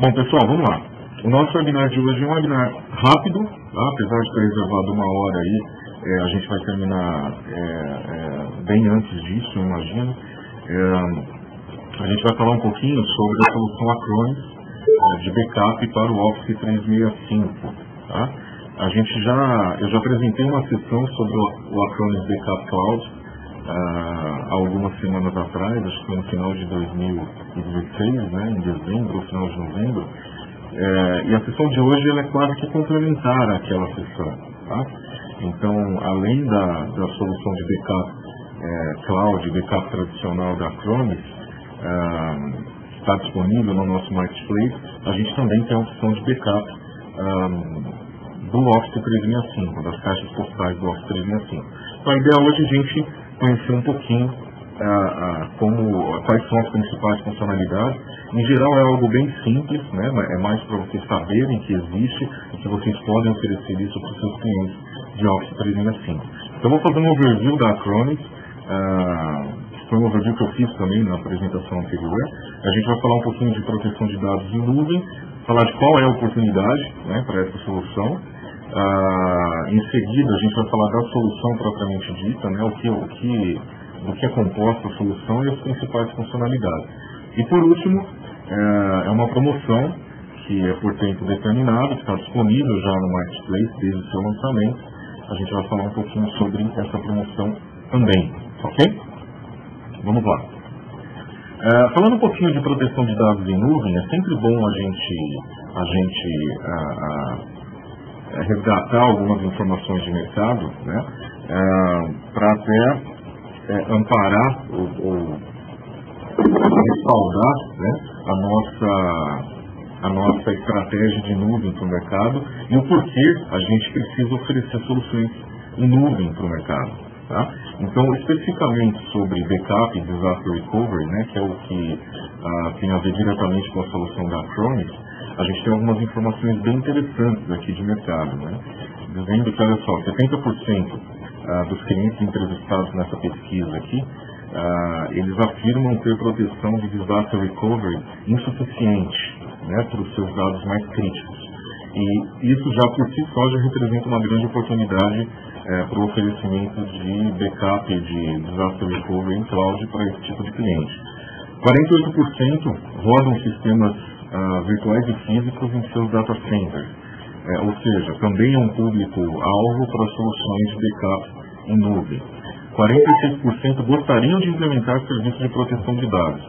Bom, pessoal, vamos lá. O nosso webinar de hoje é um webinar rápido, tá? Apesar de ter reservado 1 hora aí, a gente vai terminar bem antes disso, eu imagino. A gente vai falar um pouquinho sobre a solução Acronis de backup para o Office 365. Tá? Eu já apresentei uma sessão sobre o Acronis Backup Cloud há algumas semanas atrás, acho que foi no final de 2016, né, em dezembro, ou final de novembro. E a sessão de hoje ela é quase que complementar àquela sessão. Tá? Então, além da solução de backup cloud, backup tradicional da Acronis, está disponível no nosso marketplace, a gente também tem a opção de backup do Office 365, das caixas postais do Office 365. Então a ideia hoje é a gente conhecer um pouquinho quais são as principais funcionalidades. Em geral é algo bem simples, né? É mais para vocês saberem que existe e que vocês podem oferecer isso para os seus clientes de Office 365. Então eu vou fazer um overview da Acronis. Foi um overview que eu fiz também na apresentação anterior. A gente vai falar um pouquinho de proteção de dados em nuvem, falar de qual é a oportunidade, né, para essa solução. Em seguida, a gente vai falar da solução propriamente dita, né, do que é composta a solução e as principais funcionalidades. E por último, é uma promoção que é por tempo determinado, que está disponível já no Marketplace desde o seu lançamento. A gente vai falar um pouquinho sobre essa promoção também, ok? Vamos lá. Falando um pouquinho de proteção de dados em nuvem, é sempre bom a gente resgatar algumas informações de mercado, né, para até amparar ou respaldar, né, a nossa estratégia de nuvem para o mercado e o porquê a gente precisa oferecer soluções em nuvem para o mercado. Tá? Então, especificamente sobre backup e disaster recovery, né, que é o que tem a ver diretamente com a solução da Acronis, a gente tem algumas informações bem interessantes aqui de mercado, né? Dizendo que, olha só, 70% dos clientes entrevistados nessa pesquisa aqui, eles afirmam ter proteção de disaster recovery insuficiente, né, para os seus dados mais críticos. E isso já por si só já representa uma grande oportunidade para o oferecimento de backup e de disaster recovery em cloud para esse tipo de cliente. 48% rodam sistemas virtuais e físicos em seus data centers, ou seja, também é um público-alvo para soluções de backup em nuvem. 46% gostariam de implementar serviços de proteção de dados.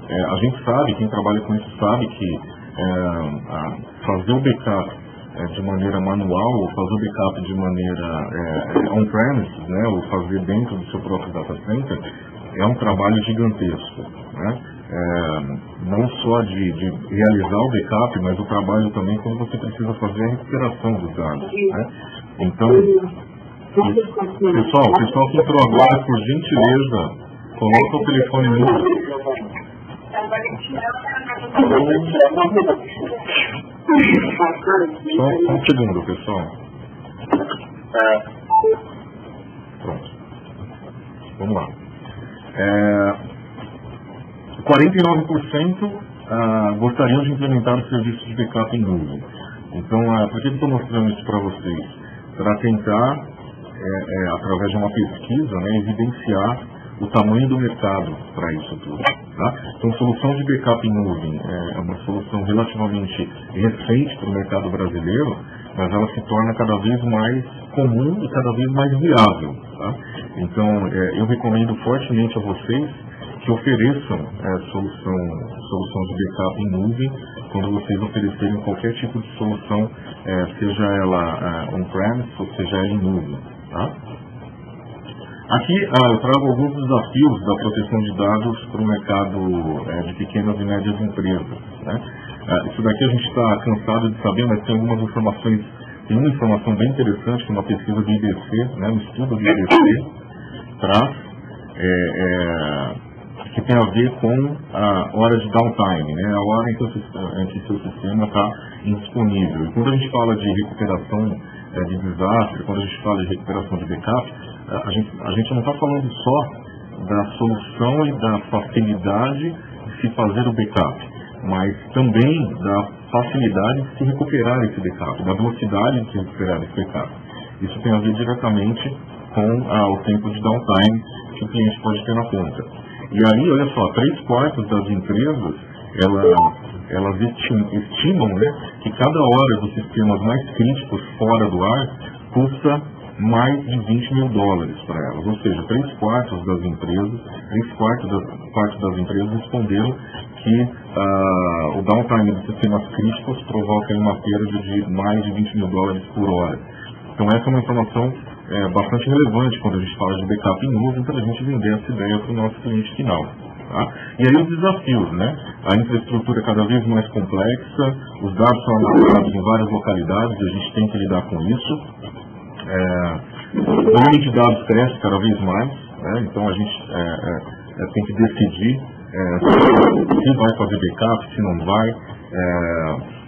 A gente sabe, quem trabalha com isso sabe que fazer o backup de maneira manual, ou fazer o backup de maneira on-premises, né, ou fazer dentro do seu próprio data center, é um trabalho gigantesco, né? Não só de realizar o backup, mas o trabalho também quando você precisa fazer a recuperação dos dados, né? Então, pessoal que entrou agora, por gentileza, coloca o telefone no... Só um segundo, pessoal. Pronto. Vamos lá. 49% gostariam de implementar o serviço de backup em nuvem. Então, por que eu estou mostrando isso para vocês? Para tentar, através de uma pesquisa, né, evidenciar o tamanho do mercado para isso tudo. Tá? Então, solução de backup em nuvem é uma solução relativamente recente para o mercado brasileiro, mas ela se torna cada vez mais comum e cada vez mais viável. Tá? Então, eu recomendo fortemente a vocês que ofereçam solução de backup em nuvem quando vocês oferecerem qualquer tipo de solução, seja ela on-premise ou seja ela em nuvem. Tá? Aqui eu trago alguns desafios da proteção de dados para o mercado de pequenas e médias empresas. Né? Isso daqui a gente está cansado de saber, mas tem algumas informações, tem uma informação bem interessante que uma pesquisa do IDC, né, um estudo do IDC, traz, que tem a ver com a hora de downtime, né, a hora em que o seu sistema está indisponível. E quando a gente fala de recuperação de desastre, quando a gente fala de recuperação de backup, a gente não está falando só da solução e da facilidade de se fazer o backup, mas também da facilidade de se recuperar esse backup, da velocidade de se recuperar esse backup. Isso tem a ver diretamente com o tempo de downtime que o cliente pode ter na ponta. E aí, olha só, 3/4 das empresas, elas estimam, né, que cada hora dos sistemas mais críticos fora do ar custa mais de $20 mil para elas. Ou seja, 3/4 das empresas responderam que o downtime dos sistemas críticos provoca uma perda de mais de $20 mil por hora. Então essa é uma informação bastante relevante quando a gente fala de backup em nuvem, para a gente vender essa ideia para o nosso cliente final. Tá? E aí os desafios, né? A infraestrutura é cada vez mais complexa, os dados são armazenados em várias localidades e a gente tem que lidar com isso. O volume de dados cresce cada vez mais, né? Então a gente tem que decidir se vai fazer backup, se não vai,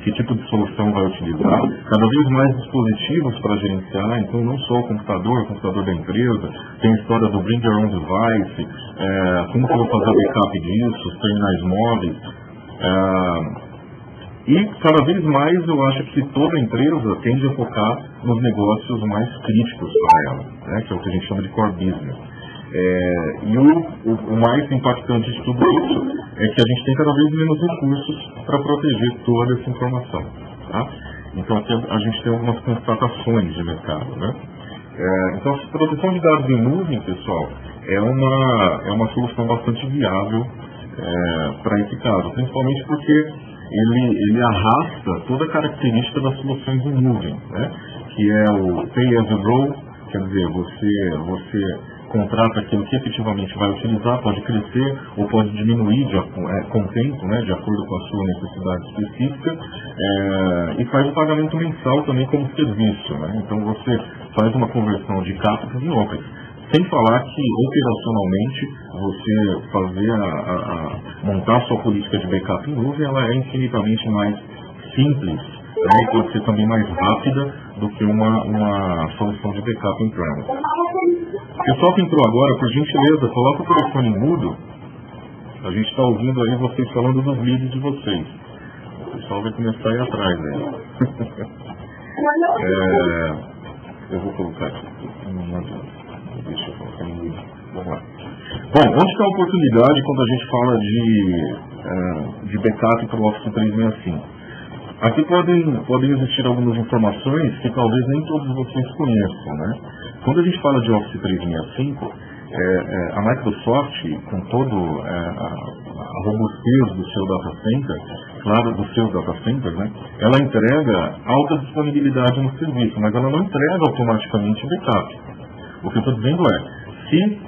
que tipo de solução vai utilizar. Cada vez mais dispositivos para gerenciar, então não só o computador da empresa, tem a história do Bring Your Own Device, como que eu vou fazer backup disso, os terminais móveis. E cada vez mais eu acho que toda empresa tende a focar nos negócios mais críticos para ela, né, que é o que a gente chama de core business. E o mais impactante de tudo isso é que a gente tem cada vez menos recursos para proteger toda essa informação. Tá? Então aqui a gente tem algumas constatações de mercado. Né? Então a proteção de dados em nuvem, pessoal, é uma solução bastante viável para esse caso, principalmente porque ele arrasta toda a característica das soluções em nuvem, né? Que é o pay as you go, quer dizer, você contrata aquilo que efetivamente vai utilizar, pode crescer ou pode diminuir com o tempo, né, de acordo com a sua necessidade específica, e faz o pagamento mensal também como serviço. Né? Então você faz uma conversão de CAPEX em OPEX. Sem falar que operacionalmente você montar sua política de backup em nuvem, ela é infinitamente mais simples, né, e pode ser também mais rápida do que uma solução de backup on-premise. Pessoal que entrou agora, por gentileza, coloca o telefone mudo. A gente está ouvindo aí vocês falando dos leads de vocês. O pessoal vai começar a ir atrás aí. Eu vou colocar aqui. Deixa eu colocar no mudo. Vamos lá. Bom, onde está a oportunidade quando a gente fala de backup para o Office 365? Aqui podem existir algumas informações que talvez nem todos vocês conheçam, né? Quando a gente fala de Office 365, a Microsoft, com todo a robustez do seu data center, claro, dos seus data centers, né? Ela entrega alta disponibilidade no serviço, mas ela não entrega automaticamente backup. O que eu estou dizendo se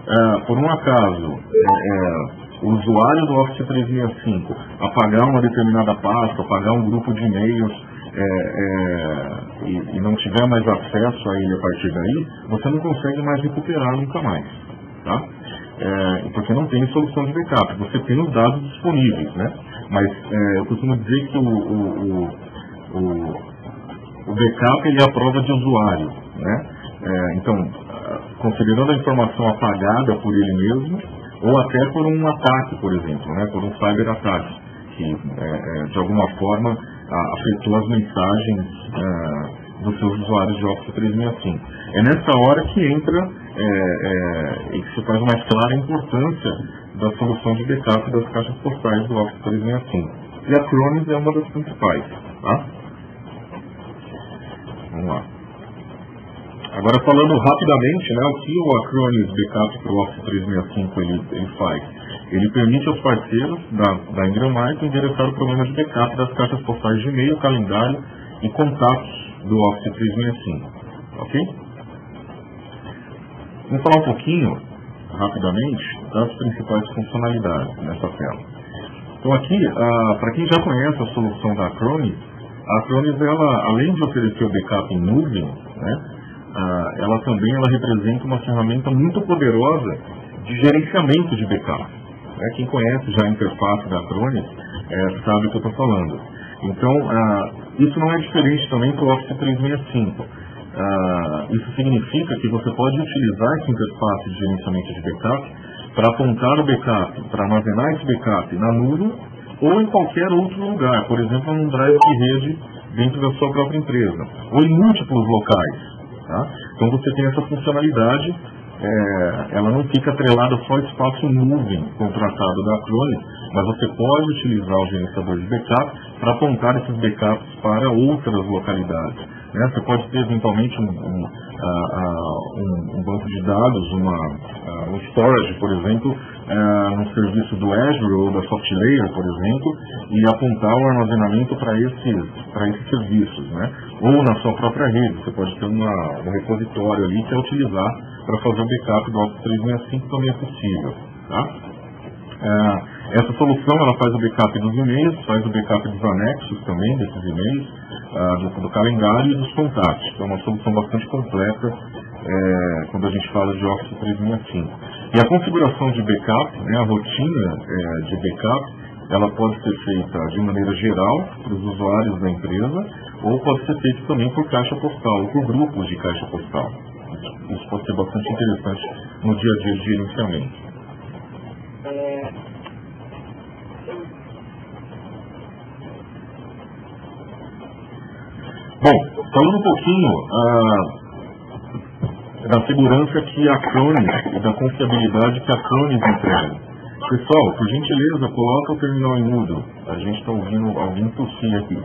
por um acaso o usuário do Office 365 apagar uma determinada pasta, apagar um grupo de e-mails e não tiver mais acesso a ele a partir daí, você não consegue mais recuperar nunca mais. Tá? Porque não tem solução de backup. Você tem os dados disponíveis, né? Mas eu costumo dizer que o backup ele é a prova de usuário, né? Então, considerando a informação apagada por ele mesmo, ou até por um ataque, por exemplo, né, por um cyber-ataque, que de alguma forma afetou as mensagens dos seus usuários de Office 365. É nessa hora que entra e que se faz mais clara a importância da solução de backup das caixas postais do Office 365. E a Acronis é uma das principais. Tá? Vamos lá. Agora falando rapidamente, né, o que o Acronis Backup para o Office 365 ele faz? Ele permite aos parceiros da Ingram Micro endereçar o problema de backup das caixas postais de e-mail, calendário e contatos do Office 365. Ok? Vamos falar um pouquinho, rapidamente, das principais funcionalidades nessa tela. Então aqui, para quem já conhece a solução da Acronis, a Acronis, ela, além de oferecer o backup em nuvem, né, ela também representa uma ferramenta muito poderosa de gerenciamento de backup. Quem conhece já a interface da Acronis sabe o que eu estou falando. Então, isso não é diferente também para o Office 365. Isso significa que você pode utilizar essa interface de gerenciamento de backup para apontar o backup, para armazenar esse backup na nuvem ou em qualquer outro lugar, por exemplo, num drive de rede dentro da sua própria empresa, ou em múltiplos locais. Tá? Então você tem essa funcionalidade, ela não fica atrelada só ao espaço nuvem contratado da Acronis, mas você pode utilizar o gerenciador de backup para apontar esses backups para outras localidades. Né? Você pode ter eventualmente um banco de dados, um storage, por exemplo, no serviço do Azure ou da SoftLayer, por exemplo, e apontar o armazenamento para esses serviços. Né? Ou na sua própria rede, você pode ter um repositório ali que é utilizar para fazer o backup do Office 365, também é possível. Tá? Essa solução ela faz o backup dos e-mails, faz o backup dos anexos também, desses e-mails, do calendário e dos contatos. Então é uma solução bastante completa quando a gente fala de Office 365. E a configuração de backup, né, a rotina de backup, ela pode ser feita de maneira geral para os usuários da empresa, ou pode ser feita também por caixa postal, ou por grupos de caixa postal. Isso pode ser bastante interessante no dia a dia de gerenciamento. Bom, falando um pouquinho da segurança que a Acronis e da confiabilidade que a Acronis entrega. Pessoal, por gentileza, coloca o terminal em mudo. A gente está ouvindo alguém tossir aqui.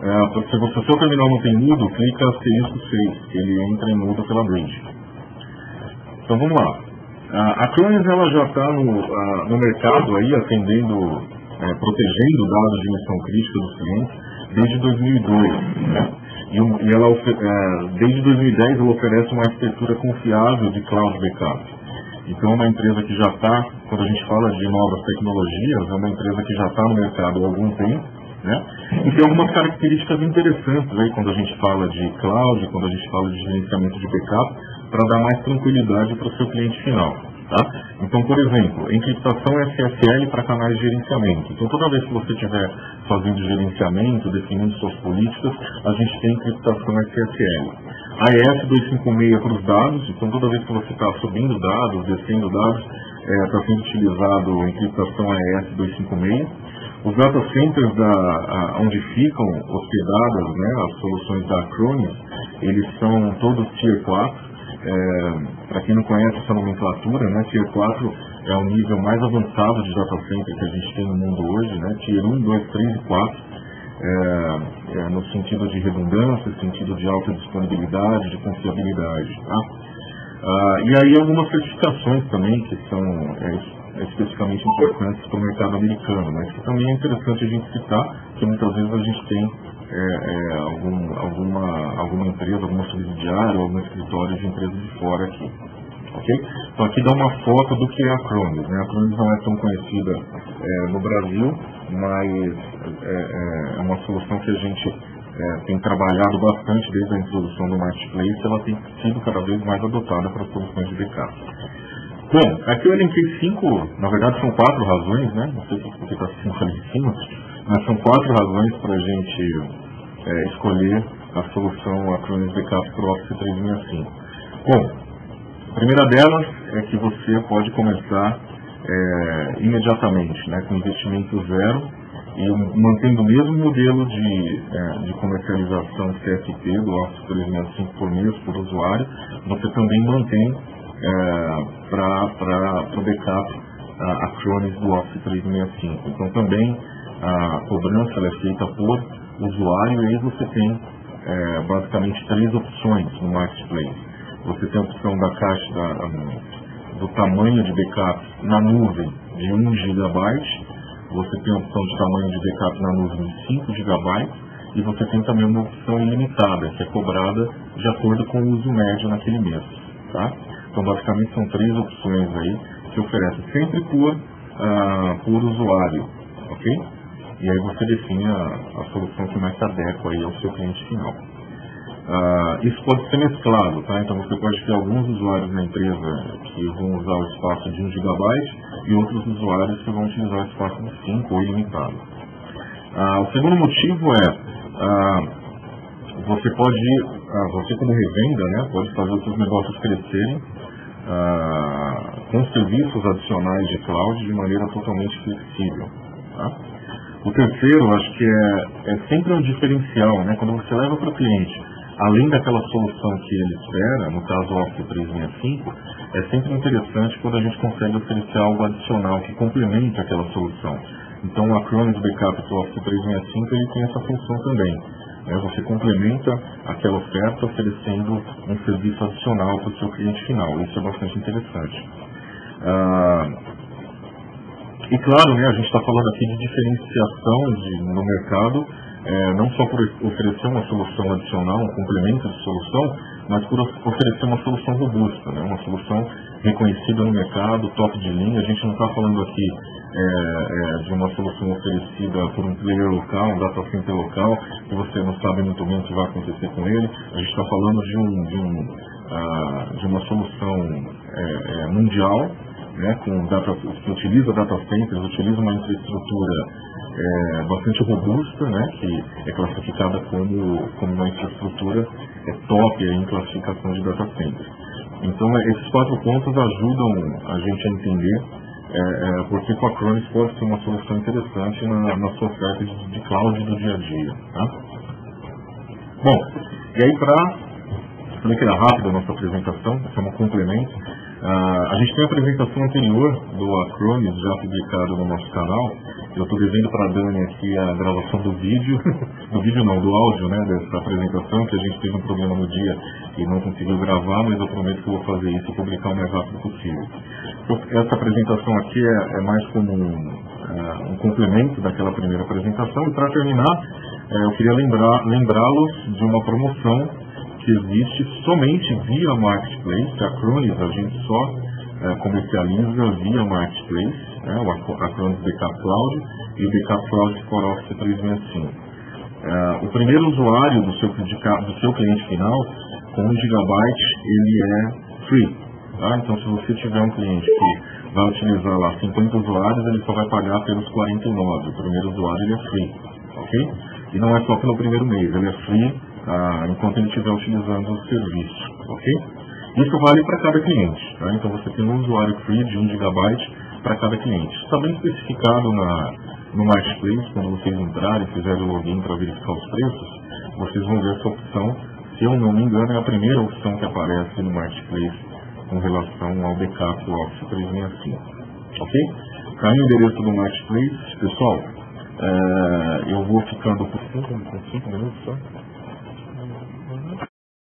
Se o seu terminal não tem mudo, clica asterisco 6, que ele entra em mudo pela bridge. Então vamos lá. A Acronis ela já está no mercado aí, atendendo, protegendo dados de missão crítica dos clientes desde 2002. Né? E ela, desde 2010 ela oferece uma arquitetura confiável de cloud backup. Então é uma empresa que já está, quando a gente fala de novas tecnologias, é uma empresa que já está no mercado há algum tempo, né? E tem algumas características interessantes aí quando a gente fala de cloud, quando a gente fala de gerenciamento de backup, para dar mais tranquilidade para o seu cliente final. Tá? Então, por exemplo, encriptação SSL para canais de gerenciamento. Então, toda vez que você estiver fazendo gerenciamento, definindo suas políticas, a gente tem encriptação SSL. AES 256 para os dados. Então, toda vez que você está subindo dados, descendo dados, está sendo utilizado a encriptação AES 256. Os data centers onde ficam hospedadas, né, as soluções da Acronis, eles são todos Tier 4. Para quem não conhece essa nomenclatura, né, Tier 4 é o nível mais avançado de data center que a gente tem no mundo hoje, né, Tier 1, 2, 3 e 4, no sentido de redundância, sentido de alta disponibilidade, de confiabilidade. Tá? E aí algumas certificações também que são especificamente importantes para o mercado americano, mas que também é interessante a gente citar, que muitas vezes a gente tem alguma empresa, alguma subsidiária, algum escritório de empresas de fora aqui. Okay? Então aqui dá uma foto do que é a Acronis. Né? A Acronis não é tão conhecida no Brasil, mas é uma solução que a gente tem trabalhado bastante desde a introdução do Marketplace. Ela tem sido cada vez mais adotada para soluções de backup. Bom, aqui eu elenquei 5, na verdade são 4 razões, né? Não sei porque está 5 ali em cima, mas são 4 razões para a gente escolher a solução Acronis Backup para o Office 365. Bom, a primeira delas é que você pode começar imediatamente, né, com investimento zero e mantendo o mesmo modelo de comercialização CFP do Office 365 por mês, por usuário, você também mantém para o backup a Acronis do Office 365. Então também a cobrança ela é feita por usuário e aí você tem basicamente 3 opções no Marketplace. Você tem a opção da caixa do tamanho de backup na nuvem de 1 GB, você tem a opção de tamanho de backup na nuvem de 5 GB e você tem também uma opção ilimitada, que é cobrada de acordo com o uso médio naquele mês. Tá? Então basicamente são 3 opções aí que oferecem sempre por usuário, ok? E aí você define a solução que mais se adequa aí ao seu cliente final. Isso pode ser mesclado, tá? Então você pode ter alguns usuários na empresa que vão usar o espaço de 1 GB e outros usuários que vão utilizar o espaço de 5 ou ilimitado. O segundo motivo você como revenda, né, pode fazer os seus negócios crescerem com serviços adicionais de cloud de maneira totalmente flexível. Tá? O terceiro, acho que é sempre um diferencial, né? Quando você leva para o cliente, além daquela solução que ele espera, no caso o Office 365, é sempre interessante quando a gente consegue oferecer algo adicional que complemente aquela solução. Então o Acronis Backup para o Office 365 ele tem essa função também. Né? Você complementa aquela oferta oferecendo um serviço adicional para o seu cliente final. Isso é bastante interessante. E claro, né, a gente está falando aqui de diferenciação no mercado, não só por oferecer uma solução adicional, um complemento de solução, mas por oferecer uma solução robusta, né, uma solução reconhecida no mercado, top de linha. A gente não está falando aqui de uma solução oferecida por um player local, um data center local, que você não sabe muito bem o que vai acontecer com ele. A gente está falando de uma solução mundial, né, que utiliza data centers, utiliza uma infraestrutura bastante robusta, né, que é classificada como uma infraestrutura top em classificação de data centers. Então, esses 4 pontos ajudam a gente a entender porque o Acronis pode ser uma solução interessante na sua oferta de cloud do dia a dia. Tá? Bom, e aí falei que era rápida a nossa apresentação, isso é um complemento. A gente tem a apresentação anterior do Acronis já publicado no nosso canal. Eu estou devendo para a Dani aqui a gravação do vídeo, do áudio, né, dessa apresentação, que a gente teve um problema no dia e não conseguiu gravar, mas eu prometo que eu vou fazer isso e publicar o mais rápido possível. Então, essa apresentação aqui é mais como um complemento daquela primeira apresentação. E para terminar, eu queria lembrá-los de uma promoção que existe somente via Marketplace. A Acronis a gente só comercializa via Marketplace, né, o Acronis Backup Cloud e o Backup Cloud for Office 365. O primeiro usuário do seu cliente final, com 1 GB, ele é free. Tá? Então, se você tiver um cliente que vai utilizar lá 50 usuários, ele só vai pagar pelos 49. O primeiro usuário ele é free. Okay? E não é só pelo primeiro mês, ele é free enquanto ele estiver utilizando o serviço. Okay? Isso vale para cada cliente. Tá? Então você tem um usuário free de 1 GB para cada cliente. Está bem especificado no Marketplace. Quando vocês entrarem e fizerem o login para verificar os preços, vocês vão ver essa opção. Se eu não me engano, é a primeira opção que aparece no Marketplace com relação ao backup do Office 365. Ok? Está aí o endereço do Marketplace. Pessoal, eu vou ficando por 5 minutos só.